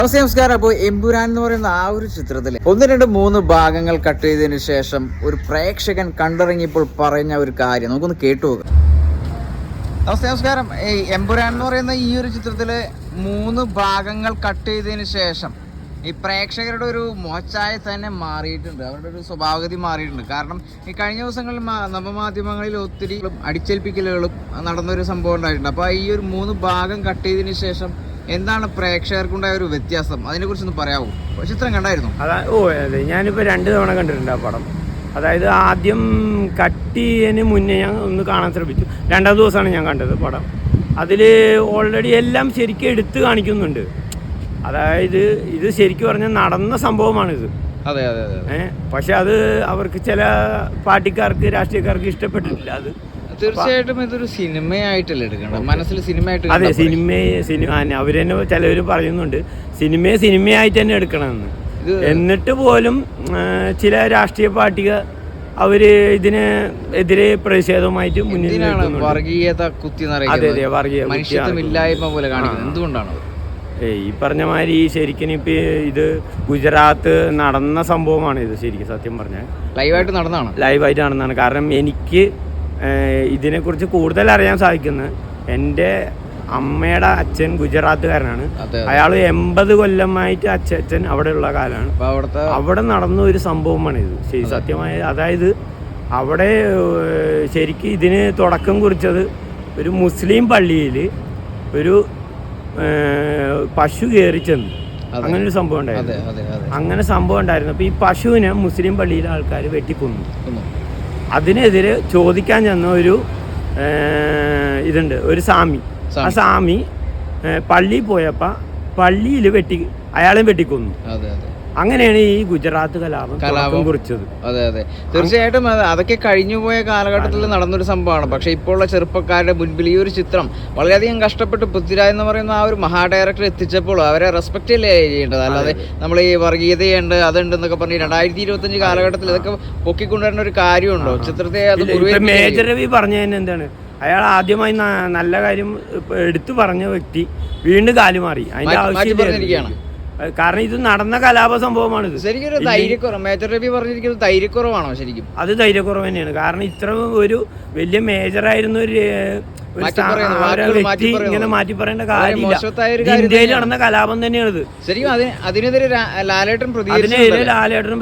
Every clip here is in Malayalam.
നമസ്കാരം. അപ്പോൾ എമ്പുരാൻ എന്ന് പറയുന്ന ആ ഒരു ചിത്രത്തിൽ 1, 2, 3 ഭാഗങ്ങൾ കട്ട് ചെയ്തതിനു ശേഷം ഒരു പ്രേക്ഷകൻ കണ്ടിറങ്ങിയപ്പോൾ പറഞ്ഞ ഒരു കാര്യം നമുക്കൊന്ന് കേട്ടുപോകാം. നമസ്കാരം. ഈ എമ്പുരാൻ എന്ന് പറയുന്ന ഈ ഒരു ചിത്രത്തില് 3 ഭാഗങ്ങൾ കട്ട് ചെയ്തതിനു ശേഷം ഈ പ്രേക്ഷകരുടെ ഒരു മോശായ തന്നെ മാറിയിട്ടുണ്ട്. അവരുടെ ഒരു സ്വഭാവഗതി മാറിയിട്ടുണ്ട്. കാരണം ഈ കഴിഞ്ഞ ദിവസങ്ങളിൽ നവമാധ്യമങ്ങളിൽ ഒത്തിരി അടിച്ചേൽപ്പിക്കലുകളും നടന്നൊരു സംഭവം ഉണ്ടായിട്ടുണ്ട്. അപ്പോൾ ഈ ഒരു 3 ഭാഗം കട്ട് ചെയ്തതിനു ശേഷം എന്താണ് പ്രേക്ഷകർക്കുണ്ടായ ഒരു വ്യത്യാസം, അതിനെ കുറിച്ചൊന്ന് പറയാമോ? ചിത്രം കണ്ടായിരുന്നു? അതെ, ഞാനിപ്പോൾ 2 തവണ കണ്ടിട്ടുണ്ട് ആ പടം. അതായത് ആദ്യം കട്ടിയതിന് മുന്നേ ഞാൻ ഒന്ന് കാണാൻ ശ്രമിച്ചു. 2ാം ദിവസമാണ് ഞാൻ കണ്ടത് പടം. അതിൽ ഓൾറെഡി എല്ലാം ശരിക്കും എടുത്ത് കാണിക്കുന്നുണ്ട്. അതായത് ഇത് ശരിക്കും പറഞ്ഞാൽ നടന്ന സംഭവമാണിത്. അതെ അതെ അതെ. പക്ഷെ അത് അവർക്ക് ചില പാർട്ടിക്കാർക്ക്, രാഷ്ട്രീയക്കാർക്ക് ഇഷ്ടപ്പെട്ടിട്ടില്ല. അത് തീർച്ചയായിട്ടും ഇതൊരു സിനിമയായിട്ടല്ലേ എടുക്കണം, മനസ്സിൽ സിനിമയായിട്ട്. അതെ, സിനിമ അവർ തന്നെ ചിലവർ പറയുന്നുണ്ട് സിനിമയായിട്ട് തന്നെ എടുക്കണമെന്ന്. എന്നിട്ട് പോലും ചില രാഷ്ട്രീയ പാർട്ടികൾ അവര് ഇതിന് എതിരെ പ്രതിഷേധവുമായിട്ട് മുന്നിൽ വർഗീയത കുത്തി മനുഷ്യത്വമില്ലായ്മ പോലെ കാണിക്കുന്നത് എന്തുകൊണ്ടാണ്? ഈ പറഞ്ഞ മാതിരി ശരിക്കും ഇപ്പം ഇത് ഗുജറാത്ത് നടന്ന സംഭവമാണ്. ഇത് ശരിക്കും സത്യം പറഞ്ഞാൽ ലൈവായിട്ട് നടന്നതാണ്. കാരണം എനിക്ക് ഇതിനെക്കുറിച്ച് കൂടുതൽ അറിയാൻ സാധിക്കുന്നത്, എൻ്റെ അമ്മയുടെ അച്ഛൻ ഗുജറാത്തുകാരനാണ്. അയാൾ 80 കൊല്ലമായിട്ട് അച്ഛൻ അവിടെ ഉള്ള കാലമാണ്. അവിടെ നടന്ന ഒരു സംഭവമാണ് ഇത് ശരി സത്യമായ. അതായത് അവിടെ ശരിക്കും ഇതിന് തുടക്കം കുറിച്ചത് ഒരു മുസ്ലിം പള്ളിയിൽ ഒരു പശു കയറി ചെന്നു. അങ്ങനെ ഒരു സംഭവം ഉണ്ടായിരുന്നു. അപ്പോൾ ഈ പശുവിനെ മുസ്ലിം പള്ളിയിലെ ആൾക്കാർ വെട്ടിക്കൊന്നു. അതിനെതിരെ ചോദിക്കാൻ ചെന്ന ഒരു ഇതുണ്ട്, ഒരു സ്വാമി. ആ സ്വാമി പള്ളിയിൽ പോയപ്പോൾ പള്ളിയിൽ അയാളെ വെട്ടിക്കൊന്നു. അങ്ങനെയാണ് ഈ ഗുജറാത്ത് കലാപം കുറിച്ചത്. അതെ അതെ, തീർച്ചയായിട്ടും അതൊക്കെ കഴിഞ്ഞുപോയ കാലഘട്ടത്തിൽ നടന്നൊരു സംഭവമാണ്. പക്ഷെ ഇപ്പോൾ ഉള്ള ചെറുപ്പക്കാരുടെ മുൻപിൽ ഈ ഒരു ചിത്രം വളരെയധികം കഷ്ടപ്പെട്ട് പൃഥ്വിരാജ് എന്ന് പറയുന്ന ആ ഒരു മഹാ ഡയറക്ടർ എത്തിച്ചപ്പോൾ അവരെ റെസ്പെക്ട് അല്ലേ ചെയ്യേണ്ടത്, അല്ലാതെ നമ്മൾ ഈ വർഗീയതയുണ്ട് അതുണ്ട് എന്നൊക്കെ പറഞ്ഞ് 2025 കാലഘട്ടത്തിൽ ഇതൊക്കെ പൊക്കിക്കൊണ്ടുവരുന്ന ഒരു കാര്യമുണ്ടോ? ചിത്രത്തെ അത് മേജർ രവി പറഞ്ഞതിന് എന്താണ്, അയാൾ ആദ്യമായി നല്ല കാര്യം എടുത്തു പറഞ്ഞ വ്യക്തി വീണ്ടും കാലുമാറി. അതിന്റെ ആവശ്യം, കാരണം ഇത് നടന്ന കലാപ സംഭവമാണിത്. ശരിക്കും മേജർ രവി പറഞ്ഞിരിക്കുന്നത് ധൈര്യക്കുറവാണോ? ശരിക്കും അത് ധൈര്യക്കുറവ് തന്നെയാണ്. കാരണം ഇത്ര ഒരു വലിയ മേജറായിരുന്ന ഒരു വ്യക്തി ഇങ്ങനെ മാറ്റി പറയേണ്ട കാര്യമില്ല. ഇന്ത്യയിൽ നടന്ന കലാപം തന്നെയാണിത്. ശരിക്കും അതിനെതിരെ ലാലേട്ടൻ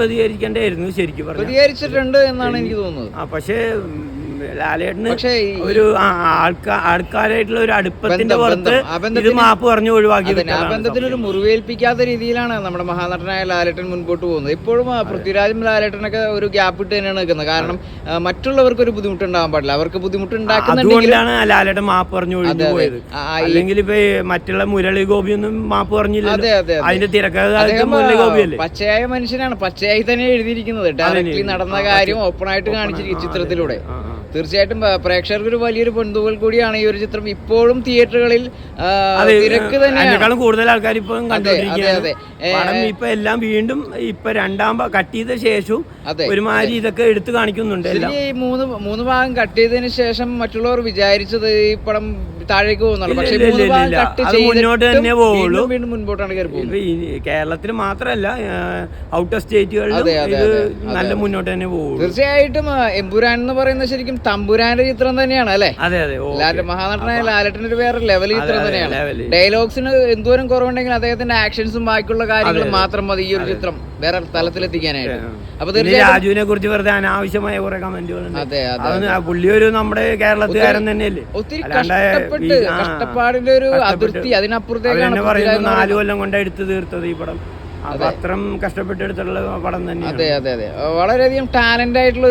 പ്രതികരിക്കേണ്ടായിരുന്നു. ശരിക്കും പ്രതികരിച്ചിട്ടുണ്ട് എന്നാണ് എനിക്ക് തോന്നുന്നത്. പക്ഷേ ലാലേട്ടന് ഒരു ആൾക്കാരായിട്ടുള്ള ഒരു അടുപ്പത്തിന്റെ പുറത്ത് ഇത് മാപ്പ് പറഞ്ഞു ഒഴിവാക്കി. ആ ബന്ധത്തിനൊരു മുറിവേൽപ്പിക്കാത്ത രീതിയിലാണ് നമ്മുടെ മഹാനടനായ ലാലേട്ടൻ മുൻപോട്ട് പോകുന്നത്. ഇപ്പോഴും പൃഥ്വിരാജും ലാലേട്ടനൊക്കെ ഒരു ഗ്യാപ്പ് ഇട്ട് തന്നെയാണ് നിൽക്കുന്നത്. കാരണം മറ്റുള്ളവർക്ക് ഒരു ബുദ്ധിമുട്ടുണ്ടാകാൻ പാടില്ല, അവർക്ക് ബുദ്ധിമുട്ടുണ്ടാക്കുന്നുണ്ടെങ്കിലാണ് ലാലേട്ടൻ മാപ്പ് പറഞ്ഞു ഒഴിഞ്ഞു പോയത്. അല്ലെങ്കിൽ ഇപ്പൊ മറ്റുള്ള മുരളി ഗോപിയൊന്നും മാപ്പ് പറഞ്ഞില്ല. അതിന്റെ തിരക്കഥ മുരളി ഗോപിയല്ലേ. പച്ചയായ മനുഷ്യനാണ്, പച്ചയായി തന്നെ എഴുതിയിരിക്കുന്നത്. ഡയറക്റ്റ്ലി നടന്ന കാര്യം ഓപ്പണായിട്ട് കാണിച്ചിരിക്കും ചിത്രത്തിലൂടെ. തീർച്ചയായിട്ടും പ്രേക്ഷകർക്ക് ഒരു വലിയൊരു പൊൻതൂവൽ കൂടിയാണ് ഈ ഒരു ചിത്രം. ഇപ്പോഴും തിയേറ്ററുകളിൽ തിരക്ക് തന്നെയാണ്, കൂടുതൽ ആൾക്കാർ ഇപ്പോഴും കണ്ടുകൊണ്ടിരിക്കുകയാണ്. ഇപ്പൊ എല്ലാം വീണ്ടും ഇപ്പൊ 2ാം കട്ട് ചെയ്ത ശേഷവും ഒരുമാതിരി ഇതൊക്കെ എടുത്തു കാണിക്കുന്നുണ്ട്. ഈ 3 ഭാഗം കട്ട് ചെയ്തതിന് ശേഷം മറ്റുള്ളവർ വിചാരിച്ചത് ഈ പടം താഴേക്ക് പോകുന്നുള്ളൂ. പക്ഷേ മുന്നോട്ട് തന്നെ പോവുള്ളൂ, വീണ്ടും മുൻപോട്ടാണ് കയറി പോകുന്നത്. കേരളത്തിൽ മാത്രമല്ല ഔട്ട് ഓഫ് സ്റ്റേറ്റുകളിലും നല്ല മുന്നോട്ട് തന്നെ പോകും. തീർച്ചയായിട്ടും എമ്പുരാൻ എന്ന് പറയുന്നത് ശരിക്കും തമ്പുരാന്റെ ചിത്രം തന്നെയാണ് അല്ലെ. മഹാനടനായ ലാലേട്ടന്റെ വേറെ ലെവൽ ചിത്രം തന്നെയാണ്. ഡയലോഗ്സിന് എന്തോരം കുറവുണ്ടെങ്കിൽ അദ്ദേഹത്തിന്റെ ആക്ഷൻസും ബാക്കിയുള്ള കാര്യങ്ങളും മാത്രം മതി ഈ ഒരു ചിത്രം വേറെ തലത്തിലെത്തിക്കാനായിട്ട്. അപ്പൊ രാജുവിനെ കുറിച്ച് വെറുതെ അനാവശ്യമായ കുറെ കമന്റുകളുണ്ട്. പുള്ളി ഒരു നമ്മുടെ കേരളത്തുകാരൻ തന്നെയല്ലേ. ഒത്തിരി കഷ്ടപ്പാടിന്റെ ഒരു അതിർത്തി, അതിനപ്പുറത്തേക്കാണ് 4 കൊല്ലം കൊണ്ട് എടുത്തു തീർത്തത് ഈ പടം. അത്രം കഷ്ടപ്പെട്ടെടുത്തുള്ള പടം തന്നെ. അതെ അതെ അതെ, വളരെയധികം ടാലന്റ് ആയിട്ടുള്ള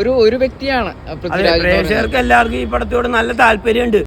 ഒരു വ്യക്തിയാണ് പൃഥ്വിരാജ്. പ്രേക്ഷകർക്ക് എല്ലാവർക്കും ഈ പടത്തോട് നല്ല താല്പര്യമുണ്ട്.